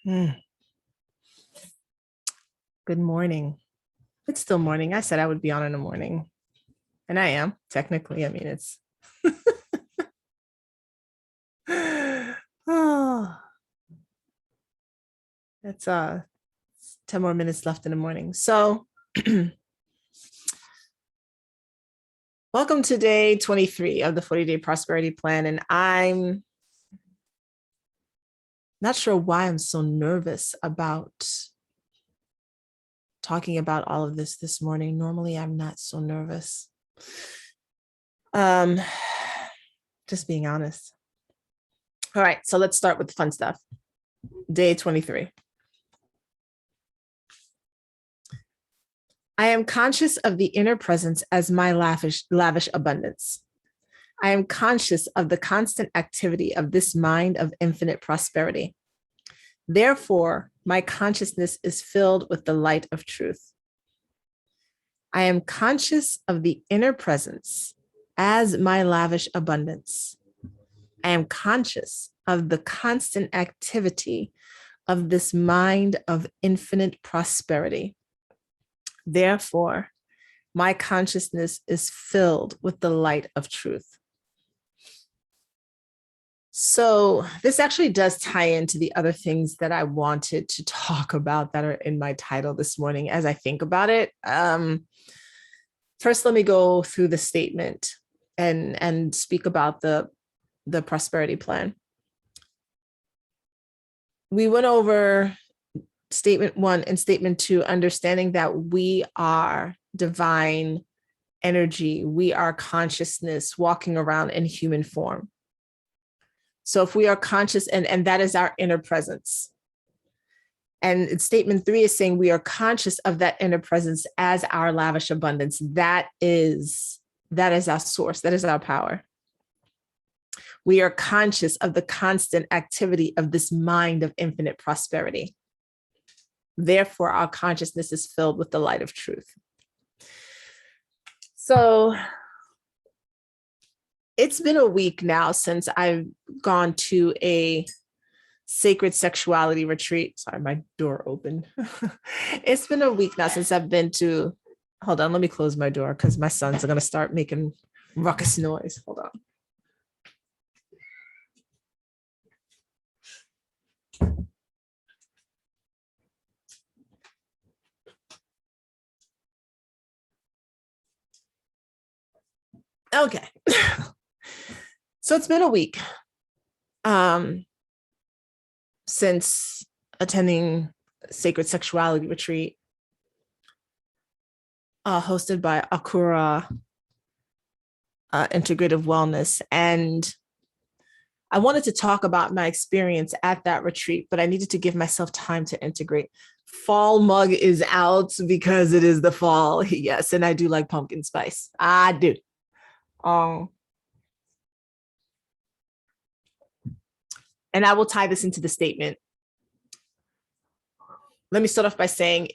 Mm. Good morning. It's still morning. I said I would be on in the morning, and I am technically. I mean, oh, it's 10 more minutes left in the morning. So, welcome to day 23 of the 40-day prosperity plan, and I'm not sure why I'm so nervous about talking about all of this morning. Normally, I'm not so nervous. Um, just being honest. All right, so let's start with the fun stuff. Day 23. I am conscious of the inner presence as my lavish abundance. I am conscious of the constant activity of this mind of infinite prosperity. Therefore, my consciousness is filled with the light of truth. I am conscious of the inner presence as my lavish abundance. I am conscious of the constant activity of this mind of infinite prosperity. Therefore, my consciousness is filled with the light of truth. So this actually does tie into the other things that I wanted to talk about that are in my title this morning as I think about it. First, let me go through the statement and speak about the prosperity plan. We went over statement 1 and statement 2, understanding that we are divine energy. We are consciousness walking around in human form. So if we are conscious, and that is our inner presence. And statement 3 is saying we are conscious of that inner presence as our lavish abundance. That is our source. That is our power. We are conscious of the constant activity of this mind of infinite prosperity. Therefore, our consciousness is filled with the light of truth. So it's been a week now since I've gone to a sacred sexuality retreat. Sorry, my door opened. It's been a week now since I've been to, hold on, let me close my door because my sons are going to start making ruckus noise. Hold on. Okay. So it's been a week since attending sacred sexuality retreat hosted by Akura Integrative Wellness. And I wanted to talk about my experience at that retreat, but I needed to give myself time to integrate. Fall mug is out because it is the fall. Yes, and I do like pumpkin spice. I do. And I will tie this into the statement. Let me start off by saying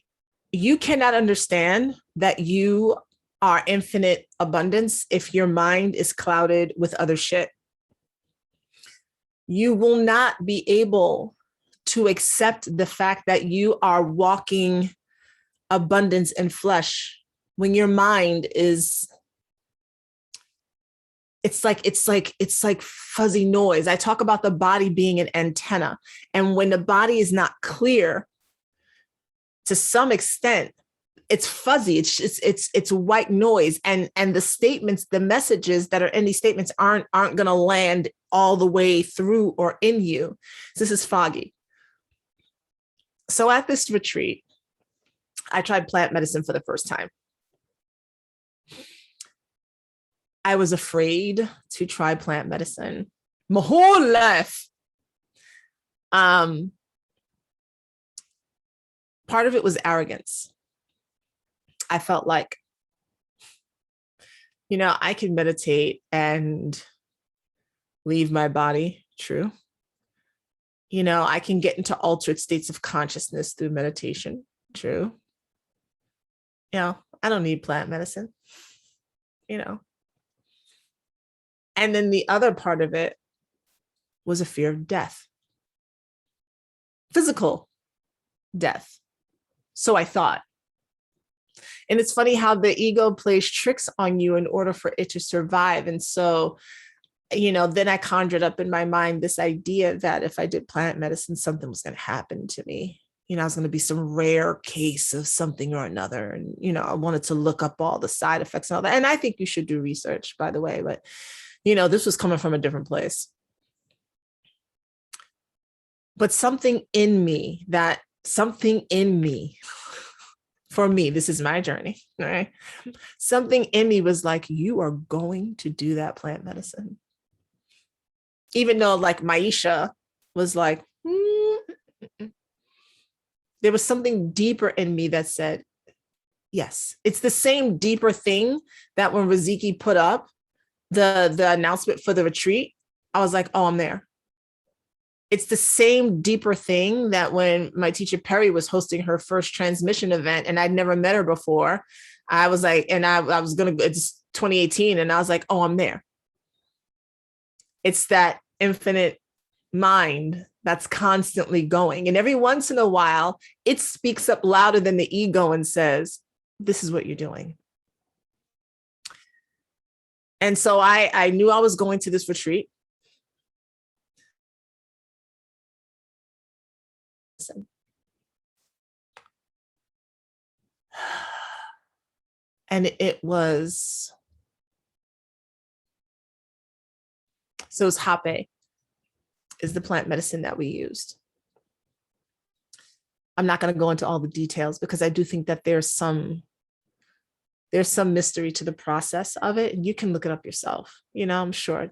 you cannot understand that you are infinite abundance if your mind is clouded with other shit. You will not be able to accept the fact that you are walking abundance in flesh when your mind is, it's like fuzzy noise. I talk about the body being an antenna, and when the body is not clear, to some extent, it's fuzzy. It's white noise, and the statements, the messages that are in these statements aren't going to land all the way through or in you. This is foggy. So at this retreat, I tried plant medicine for the first time. I was afraid to try plant medicine my whole life. Part of it was arrogance. I felt like, I can meditate and leave my body. True. I can get into altered states of consciousness through meditation. True. I don't need plant medicine. And then the other part of it was a fear of death. physical death. So I thought. And it's funny how the ego plays tricks on you in order for it to survive. And so, then I conjured up in my mind this idea that if I did plant medicine, something was going to happen to me. I was going to be some rare case of something or another. And, I wanted to look up all the side effects and all that. And I think you should do research, by the way. But, this was coming from a different place. But something in me, for me, this is my journey, right? Something in me was like, you are going to do that plant medicine. Even though like Maisha was like, there was something deeper in me that said, yes. It's the same deeper thing that when Riziki put up the announcement for the retreat, I was like, oh, I'm there. It's the same deeper thing that when my teacher Perry was hosting her first transmission event and I'd never met her before, I was like, and I was going to, it's 2018. And I was like, oh, I'm there. It's that infinite mind that's constantly going. And every once in a while, it speaks up louder than the ego and says, this is what you're doing. And so I knew I was going to this retreat. And it was, so it's Hape is the plant medicine that we used. I'm not going to go into all the details because I do think that there's some mystery to the process of it. And you can look it up yourself. I'm sure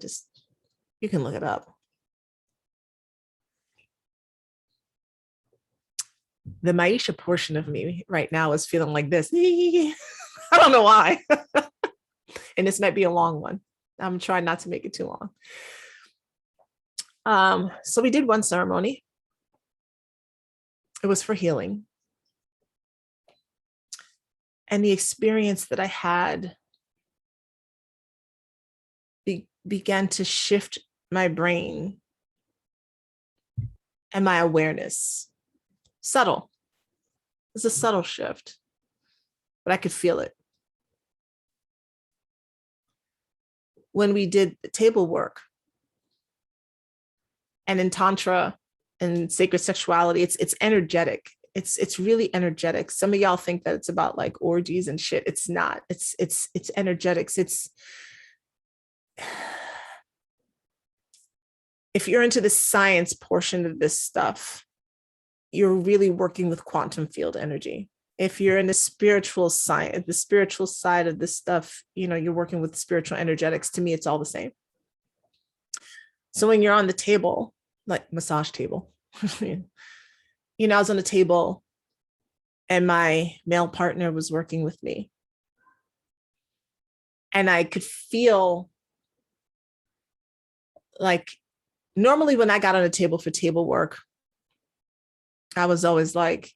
you can look it up. The Maisha portion of me right now is feeling like this. I don't know why. And this might be a long one. I'm trying not to make it too long. So we did one ceremony. It was for healing. And the experience that I had began to shift my brain and my awareness. Subtle. It's a subtle shift, but I could feel it. When we did the table work, and in Tantra and sacred sexuality, it's energetic. It's really energetic. Some of y'all think that it's about like orgies and shit. It's not. It's energetics. If you're into the science portion of this stuff, you're really working with quantum field energy. If you're in the spiritual side, the spiritual side of this stuff, you're working with spiritual energetics. To me, it's all the same. So when you're on the table, like massage table, I was on the table and my male partner was working with me. And I could feel like, normally when I got on a table for table work, I was always like,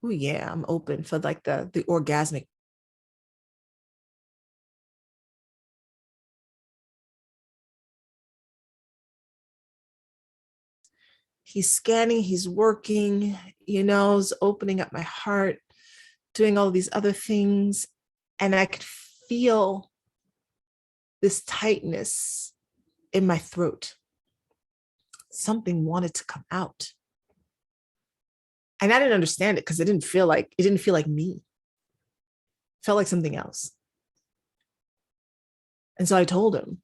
oh yeah, I'm open for like the orgasmic. He's scanning, he's working, is opening up my heart, doing all these other things. And I could feel this tightness in my throat. Something wanted to come out. And I didn't understand it because it didn't feel like me. It felt like something else. And so I told him,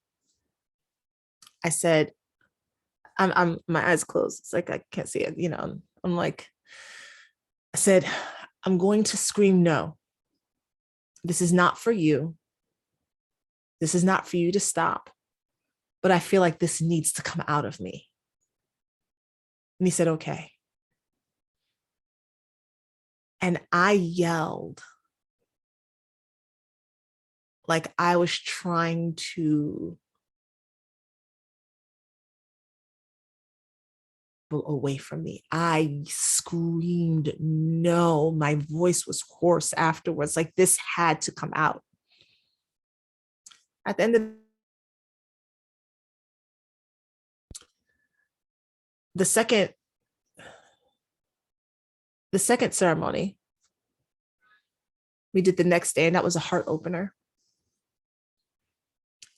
I said, I'm my eyes closed. It's like I can't see it, I'm like, I said, I'm going to scream no. This is not for you. This is not for you to stop. But I feel like this needs to come out of me. And he said, okay. And I yelled like I was trying to pull away from me. I screamed no. My voice was hoarse afterwards. Like this had to come out. At the end of the second The second ceremony we did the next day, and that was a heart opener.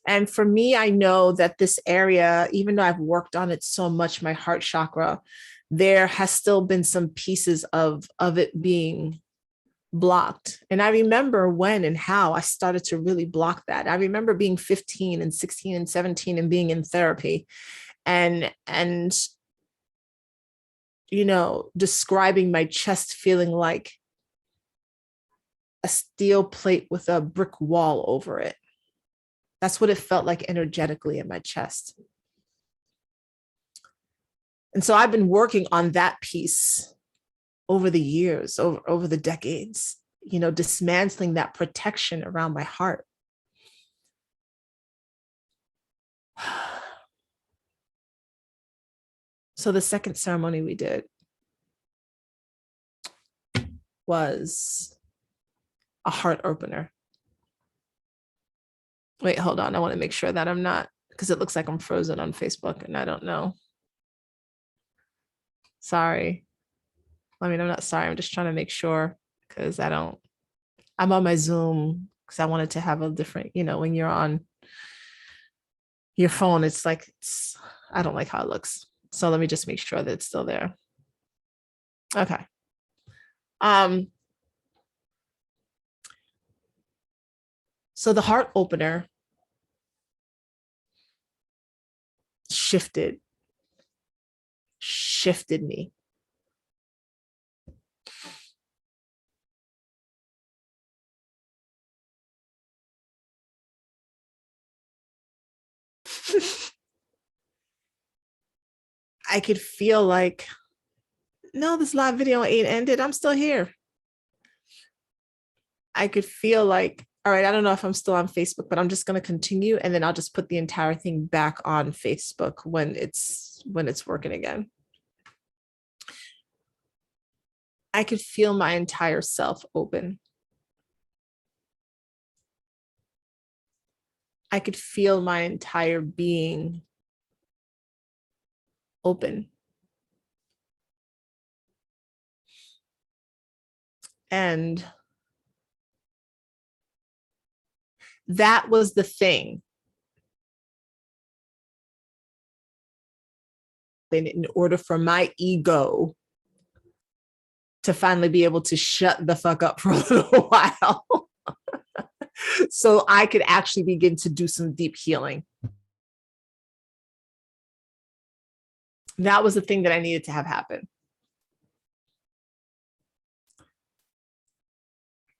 And for me, I know that this area, even though I've worked on it so much, my heart chakra, there has still been some pieces of it being blocked. And I remember when and how I started to really block that. I remember being 15 and 16 and 17 and being in therapy and you know, describing my chest feeling like a steel plate with a brick wall over it. That's what it felt like energetically in my chest. And so I've been working on that piece over the years, over the decades, you know, dismantling that protection around my heart. So the second ceremony we did was a heart opener. Wait, hold on. I want to make sure that I'm not, because it looks like I'm frozen on Facebook and I don't know. Sorry. I mean, I'm not sorry. I'm just trying to make sure because I'm on my Zoom because I wanted to have a different, you know, when you're on your phone, it's like, I don't like how it looks. So let me just make sure that it's still there. Okay. So the heart opener shifted me. I could feel like, no, this live video ain't ended. I'm still here. I could feel like, all right, I don't know if I'm still on Facebook, but I'm just going to continue. And then I'll just put the entire thing back on Facebook when it's working again. I could feel my entire self open. I could feel my entire being open. And that was the thing. In order for my ego to finally be able to shut the fuck up for a little while so I could actually begin to do some deep healing. That was the thing that I needed to have happen.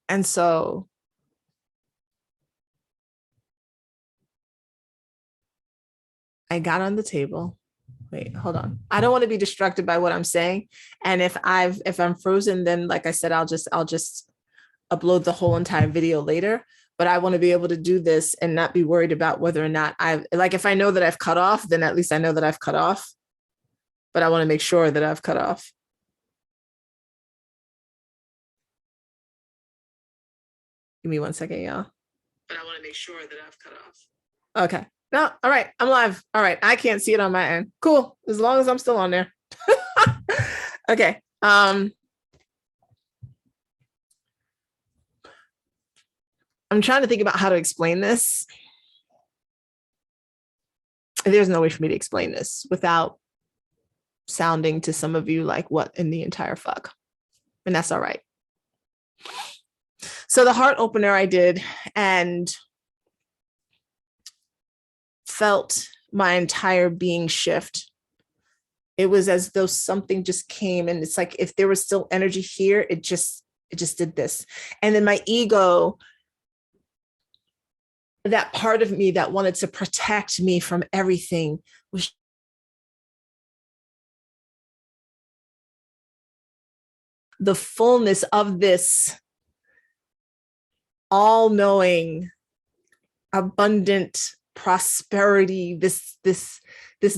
And so I got on the table. Wait, hold on. I don't want to be distracted by what I'm saying. And if I'm frozen, then like I said, I'll just upload the whole entire video later. But I want to be able to do this and not be worried about whether or not if I know that I've cut off, then at least I know that I've cut off. But I want to make sure that I've cut off. Give me 1 second, y'all. But I want to make sure that I've cut off. Okay. No, all right. I'm live. All right. I can't see it on my end. Cool. As long as I'm still on there. Okay. I'm trying to think about how to explain this. There's no way for me to explain this without sounding to some of you like what in the entire fuck. And that's all right. So the heart opener I did and felt my entire being shift. It was as though something just came, and it's like if there was still energy here, it just did this. And then my ego, that part of me that wanted to protect me from everything, was the fullness of this all-knowing, abundant prosperity, this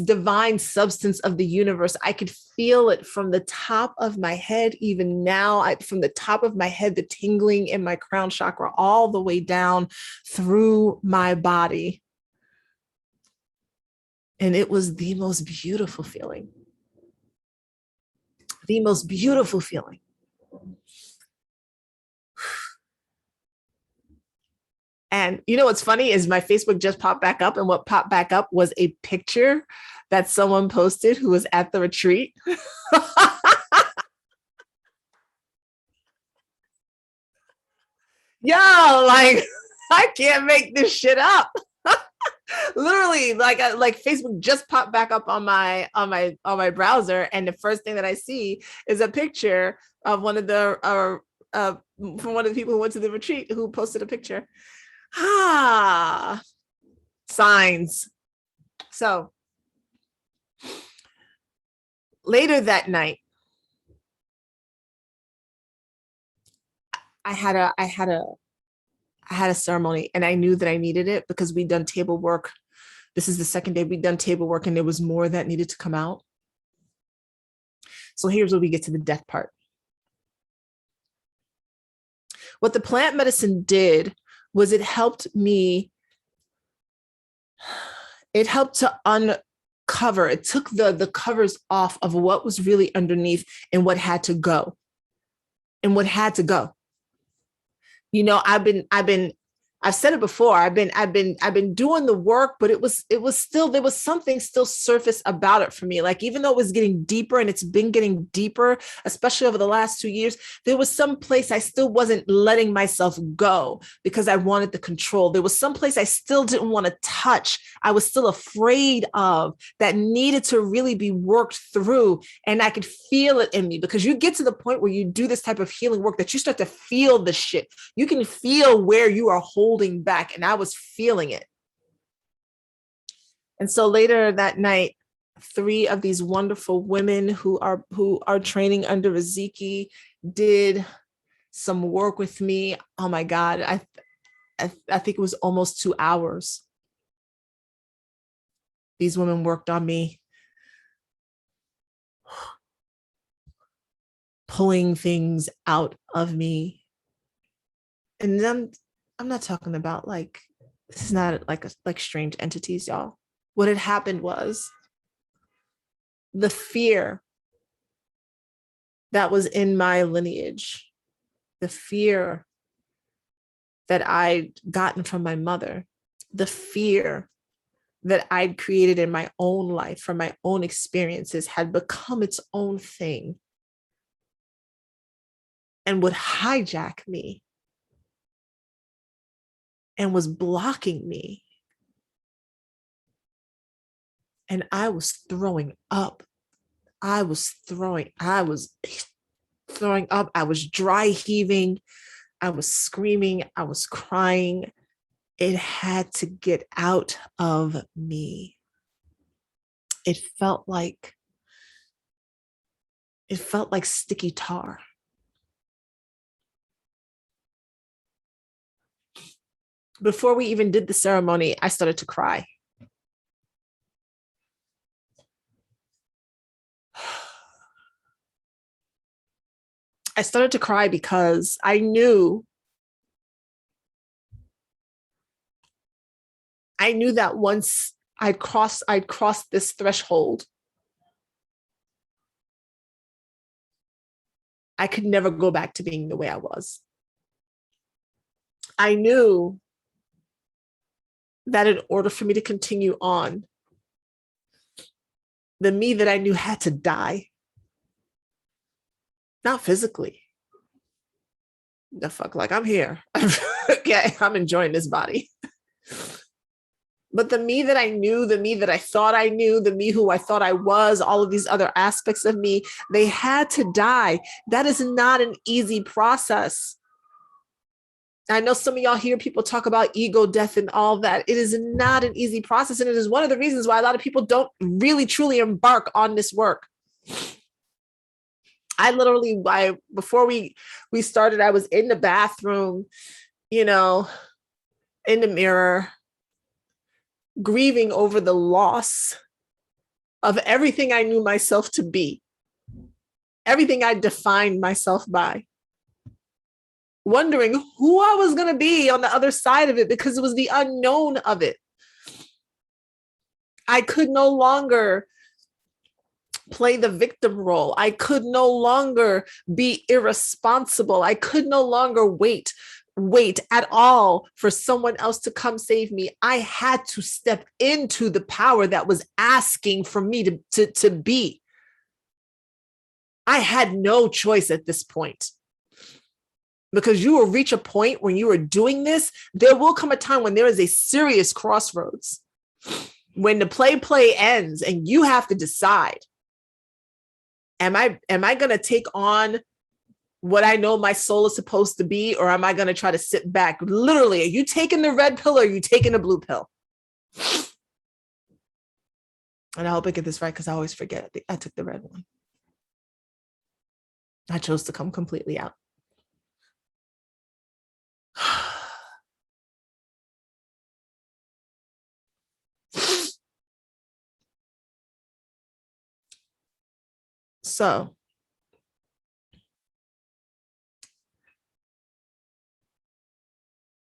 divine substance of the universe. I could feel it from the top of my head, even now, from the top of my head, the tingling in my crown chakra, all the way down through my body. And it was the most beautiful feeling. The most beautiful feeling. And you know what's funny is my Facebook just popped back up, and what popped back up was a picture that someone posted who was at the retreat. Yo, like I can't make this shit up. Literally, like Facebook just popped back up on my browser, and the first thing that I see is a picture of one of the from one of the people who went to the retreat who posted a picture. Ah, signs. So later that night, I had a I had a I had a ceremony, and I knew that I needed it because we'd done table work. This is the second day we'd done table work, and there was more that needed to come out. So here's where we get to the death part. What the plant medicine did was it helped to uncover, it took the covers off of what was really underneath and what had to go. And what had to go. You know, I've said it before. I've been doing the work, but it was still, there was something still surface about it for me. Like, even though it was getting deeper, and it's been getting deeper, especially over the last 2 years, there was some place I still wasn't letting myself go because I wanted the control. There was some place I still didn't want to touch. I was still afraid of, that needed to really be worked through. And I could feel it in me, because you get to the point where you do this type of healing work that you start to feel the shit. You can feel where you are holding back, and I was feeling it. And so later that night, 3 of these wonderful women who are training under Riziki did some work with me. Oh my God, I think it was almost 2 hours. These women worked on me, pulling things out of me. And then I'm not talking about like, this is not like strange entities, y'all. What had happened was the fear that was in my lineage, the fear that I'd gotten from my mother, the fear that I'd created in my own life from my own experiences, had become its own thing and would hijack me and was blocking me. And I was throwing up. I was throwing up. I was dry heaving. I was screaming. I was crying. It had to get out of me. It felt like sticky tar. Before we even did the ceremony, I started to cry. I started to cry because I knew that once I'd crossed this threshold, I could never go back to being the way I was. I knew that in order for me to continue on, the me that I knew had to die. Not physically. The fuck, like, I'm here. Okay, I'm enjoying this body. But the me that I knew, the me that I thought I knew, the me who I thought I was, all of these other aspects of me, they had to die. That is not an easy process. I know some of y'all hear people talk about ego death and all that. It is not an easy process. And it is one of the reasons why a lot of people don't really truly embark on this work. Before we started, I was in the bathroom, in the mirror, grieving over the loss of everything I knew myself to be, everything I defined myself by, wondering who I was going to be on the other side of it, because it was the unknown of it. I could no longer play the victim role. I could no longer be irresponsible. I could no longer wait wait at all for someone else to come save me. I had to step into the power that was asking for me to be. I had no choice at this point. Because you will reach a point when you are doing this, there will come a time when there is a serious crossroads, when the play ends and you have to decide, am I going to take on what I know my soul is supposed to be, or am I going to try to sit back? Literally, are you taking the red pill or are you taking the blue pill? And I hope I get this right, because I always forget. I took the red one. I chose to come completely out. So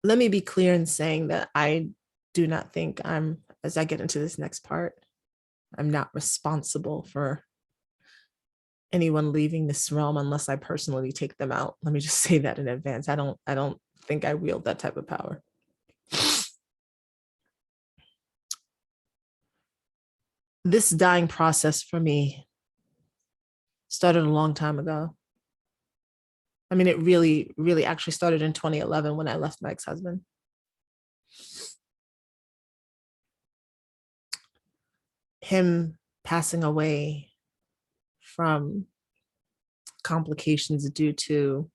let me be clear in saying that I do not think as I get into this next part, I'm not responsible for anyone leaving this realm unless I personally take them out. Let me just say that in advance. I don't think I wield that type of power. This dying process for me started a long time ago. I mean, it really, really actually started in 2011 when I left my ex-husband. Him passing away from complications due to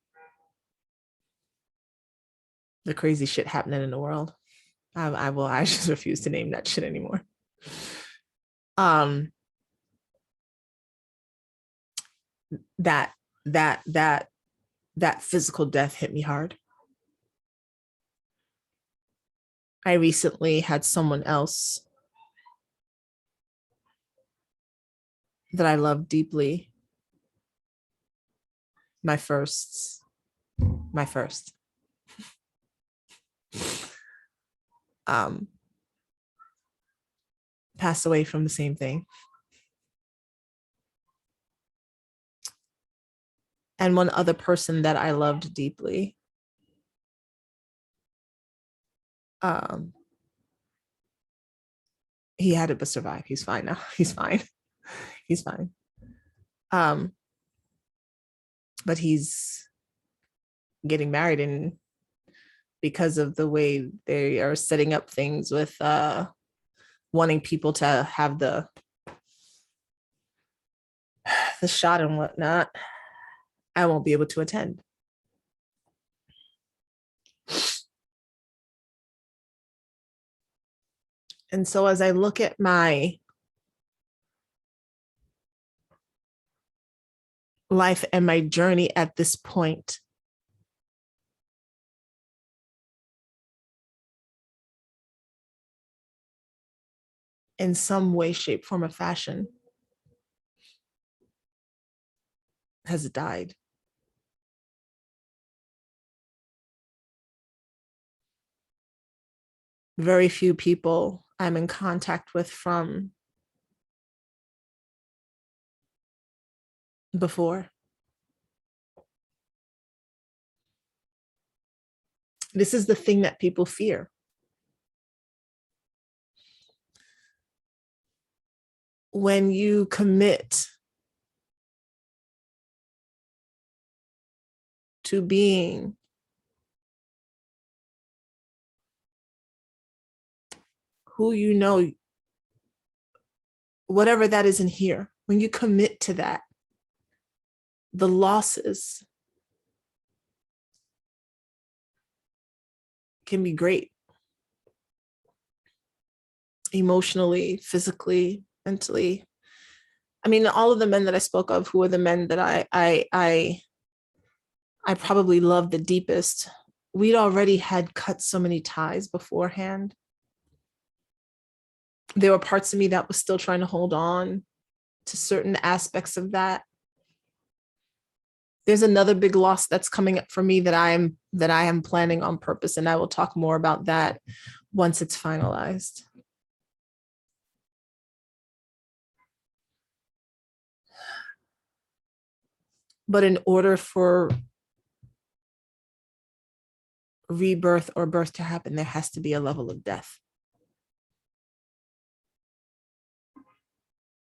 the crazy shit happening in the world. I just refuse to name that shit anymore. That physical death hit me hard. I recently had someone else that I love deeply. My first. Passed away from the same thing. And one other person that I loved deeply, he had it but survived. He's fine now. He's fine. But he's getting married, and because of the way they are setting up things with wanting people to have the shot and whatnot, I won't be able to attend. And so as I look at my life and my journey at this point, in some way, shape, form, or fashion, has died. Very few people I'm in contact with from before. This is the thing that people fear. When you commit to being who you know, whatever that is in here, when you commit to that, the losses can be great. Emotionally, physically, mentally. I mean, all of the men that I spoke of, who are the men that I probably loved the deepest, we'd already had cut so many ties beforehand. There were parts of me that was still trying to hold on to certain aspects of that. There's another big loss that's coming up for me that I am planning on purpose, and I will talk more about that once it's finalized. But in order for rebirth or birth to happen, there has to be a level of death.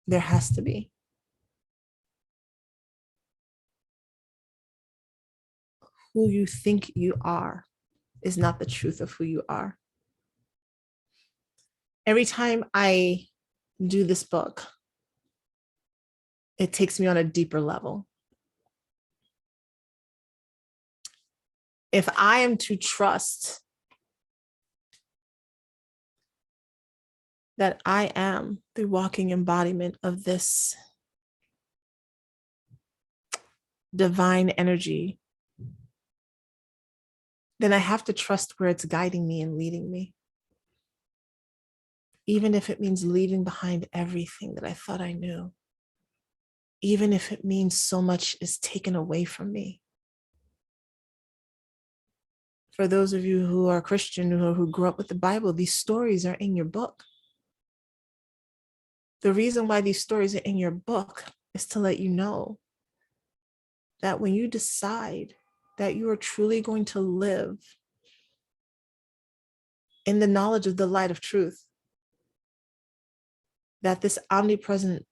There has to be. Who you think you are is not the truth of who you are. Every time I do this book, it takes me on a deeper level. If I am to trust that I am the walking embodiment of this divine energy, then I have to trust where it's guiding me and leading me. Even if it means leaving behind everything that I thought I knew. Even if it means so much is taken away from me. For those of you who are Christian or who grew up with the Bible, these stories are in your book. The reason why these stories are in your book is to let you know that when you decide that you are truly going to live in the knowledge of the light of truth, that this omnipresent,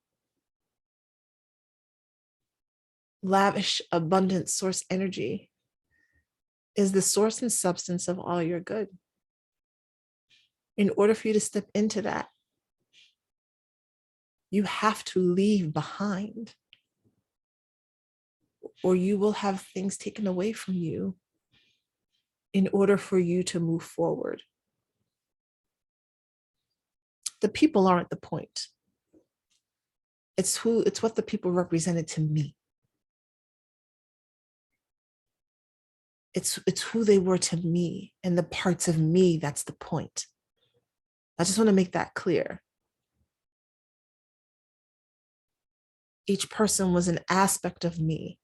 lavish, abundant source energy is the source and substance of all your good. In order for you to step into that, you have to leave behind, or you will have things taken away from you in order for you to move forward. The people aren't the point. It's what the people represented to me. It's who they were to me and the parts of me that's the point. I just want to make that clear. Each person was an aspect of me.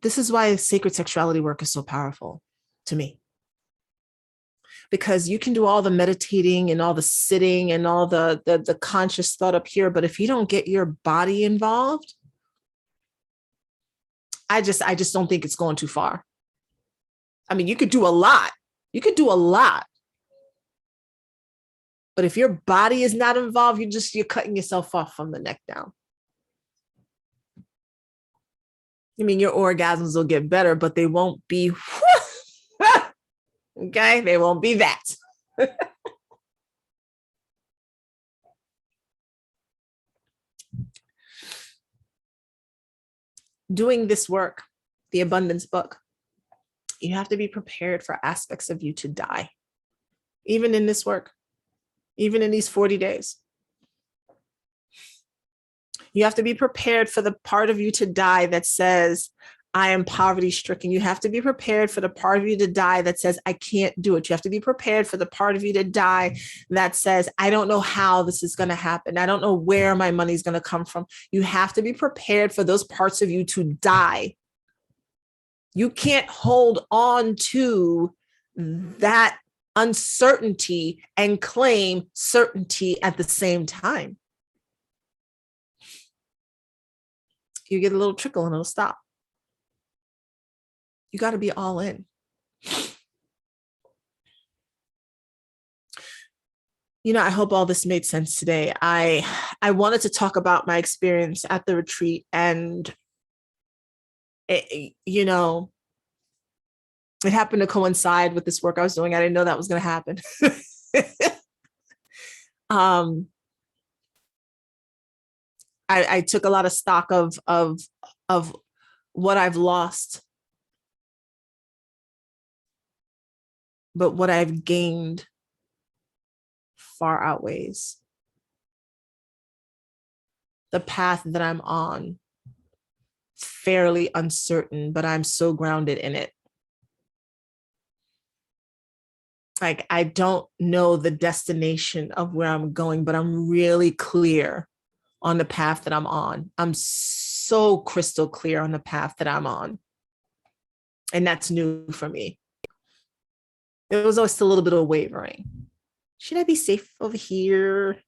This is why sacred sexuality work is so powerful to me. Because you can do all the meditating and all the sitting and all the conscious thought up here, but if you don't get your body involved, I just don't think it's going too far. I mean, you could do a lot. You could do a lot. But if your body is not involved, you're cutting yourself off from the neck down. I mean, your orgasms will get better, but they won't be, okay? They won't be that. Doing this work, the abundance book, you have to be prepared for aspects of you to die. Even in this work, even in these 40 days. You have to be prepared for the part of you to die that says, I am poverty stricken. You have to be prepared for the part of you to die that says, I can't do it. You have to be prepared for the part of you to die that says, I don't know how this is going to happen. I don't know where my money is going to come from. You have to be prepared for those parts of you to die. You can't hold on to that uncertainty and claim certainty at the same time. You get a little trickle and it'll stop. You got to be all in. You know, I hope all this made sense today. I wanted to talk about my experience at the retreat, and it happened to coincide with this work I was doing. I didn't know that was going to happen. I took a lot of stock of what I've lost, but what I've gained far outweighs. The path that I'm on, fairly uncertain, but I'm so grounded in it. Like, I don't know the destination of where I'm going, but I'm really clear on the path that I'm on. I'm so crystal clear on the path that I'm on. And that's new for me. There was always still a little bit of wavering. Should I be safe over here?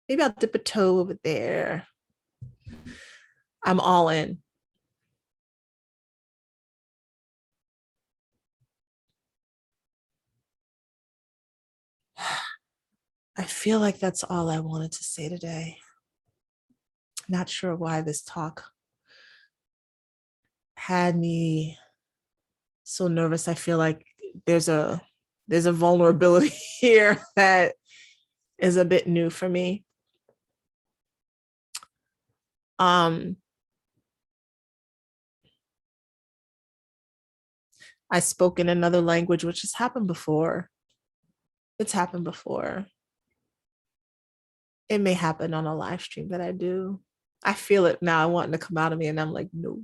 Maybe I'll dip a toe over there. I'm all in. I feel like that's all I wanted to say today. Not sure why this talk had me so nervous. I feel like there's a vulnerability here that is a bit new for me. I spoke in another language, which has happened before. It's happened before. It may happen on a live stream that I do. I feel it now wanting to come out of me, and I'm like, no.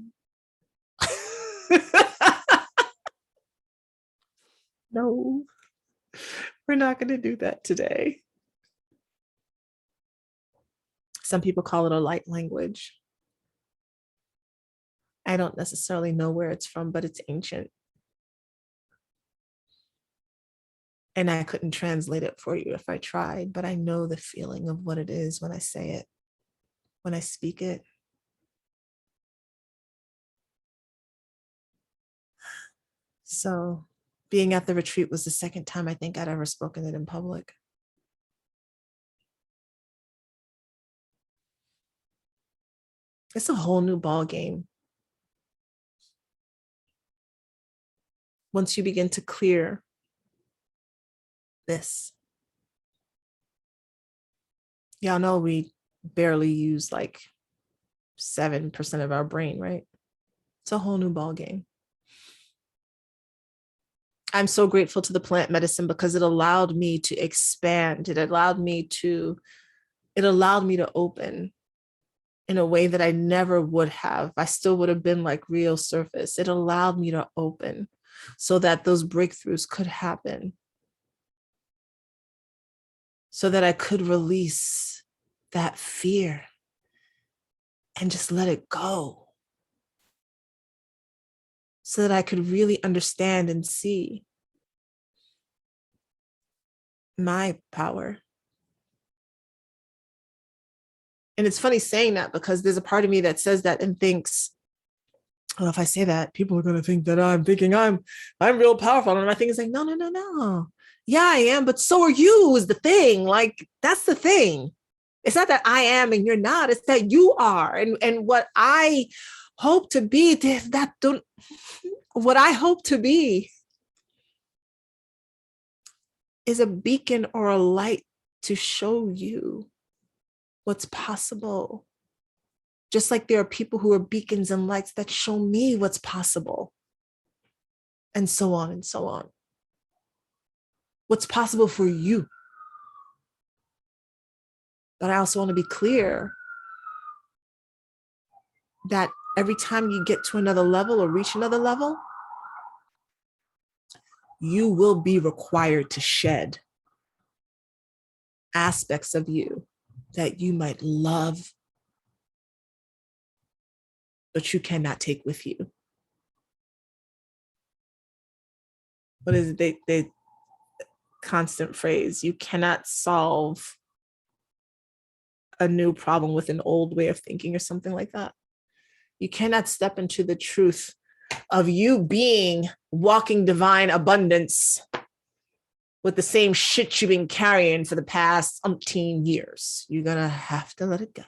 No, we're not going to do that today. Some people call it a light language. I don't necessarily know where it's from, but it's ancient. And I couldn't translate it for you if I tried, but I know the feeling of what it is when I say it, when I speak it. So being at the retreat was the second time I think I'd ever spoken it in public. It's a whole new ball game. Once you begin to clear this. Y'all know we barely use like 7% of our brain, right? It's a whole new ball game. I'm so grateful to the plant medicine because it allowed me to expand. It allowed me to open in a way that I never would have. I still would have been like real surface. It allowed me to open so that those breakthroughs could happen, so that I could release that fear and just let it go, so that I could really understand and see my power. And it's funny saying that because there's a part of me that says that and thinks, well, if I say that, people are going to think that I'm thinking I'm real powerful. And my thing is like, no, no, no, no. Yeah, I am, but so are you is the thing. Like, that's the thing. It's not that I am and you're not, it's that you are. And what I hope to be, what I hope to be is a beacon or a light to show you what's possible. Just like there are people who are beacons and lights that show me what's possible. And so on and so on. What's possible for you. But I also want to be clear that every time you get to another level or reach another level, you will be required to shed aspects of you that you might love, but you cannot take with you. What is it? They constant phrase, you cannot solve a new problem with an old way of thinking or something like that. You cannot step into the truth of you being walking divine abundance with the same shit you've been carrying for the past umpteen years. You're gonna have to let it go.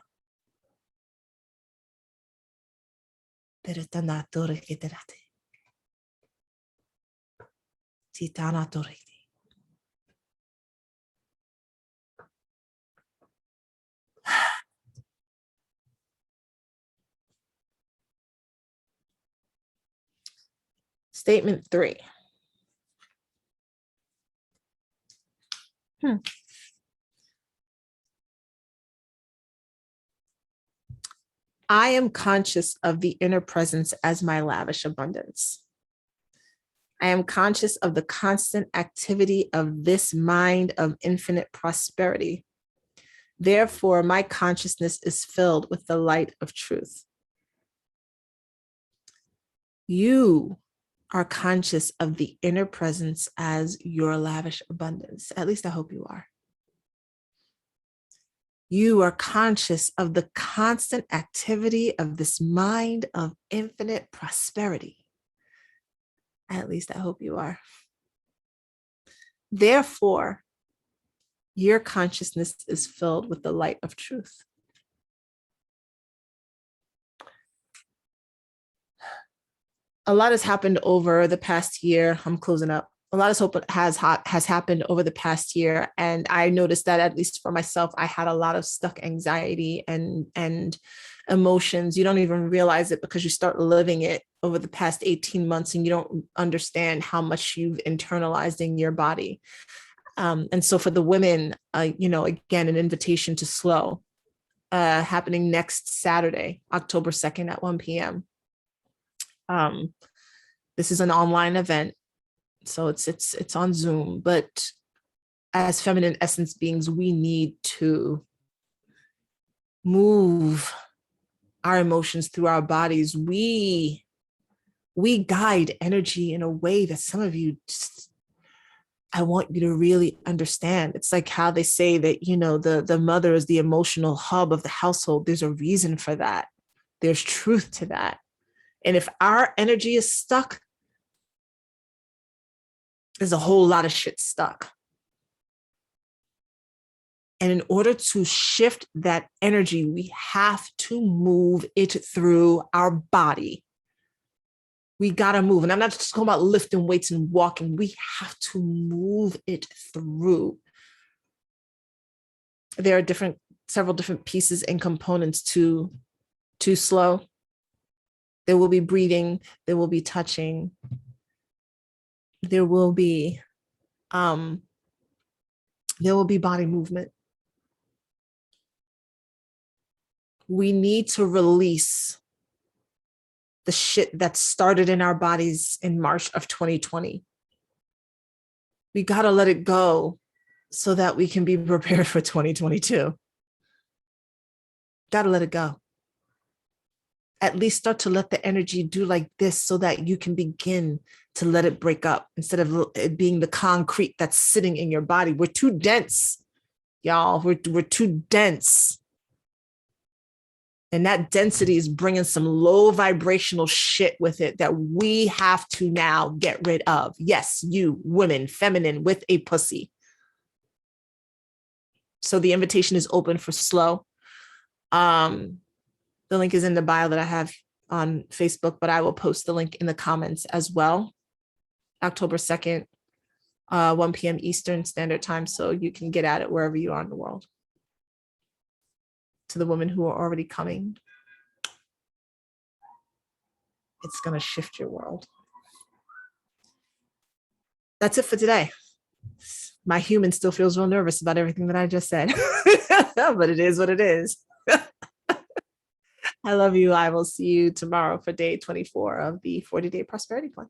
Statement 3. I am conscious of the inner presence as my lavish abundance. I am conscious of the constant activity of this mind of infinite prosperity. Therefore, my consciousness is filled with the light of truth. You are conscious of the inner presence as your lavish abundance. At least I hope you are. You are conscious of the constant activity of this mind of infinite prosperity. At least I hope you are. Therefore, your consciousness is filled with the light of truth. A lot has happened over the past year. I'm closing up. A lot has happened over the past year, and I noticed that, at least for myself, I had a lot of stuck anxiety and emotions. You don't even realize it because you start living it over the past 18 months, and you don't understand how much you've internalized in your body. And so for the women, again, an invitation to slow, happening next Saturday, October 2nd at 1 p.m. This is an online event, so it's on Zoom, but as feminine essence beings, we need to move our emotions through our bodies. We guide energy in a way that some of you just, I want you to really understand. It's like how they say that, the mother is the emotional hub of the household. There's a reason for that. There's truth to that. And if our energy is stuck, there's a whole lot of shit stuck. And in order to shift that energy, we have to move it through our body. We got to move. And I'm not just talking about lifting weights and walking. We have to move it through. There are several different pieces and components to slow. There will be breathing. There will be touching. There will be body movement. We need to release the shit that started in our bodies in March of 2020. We got to let it go so that we can be prepared for 2022. Got to let it go. At least start to let the energy do like this so that you can begin to let it break up instead of it being the concrete that's sitting in your body. We're too dense, y'all. We're too dense. And that density is bringing some low vibrational shit with it that we have to now get rid of. Yes, you women, feminine with a pussy. So the invitation is open for slow. The link is in the bio that I have on Facebook, but I will post the link in the comments as well. October 2nd, 1 p.m. Eastern Standard Time, so you can get at it wherever you are in the world. To the women who are already coming, it's going to shift your world. That's it for today. My human still feels real nervous about everything that I just said, but it is what it is. I love you. I will see you tomorrow for day 24 of the 40-day prosperity plan.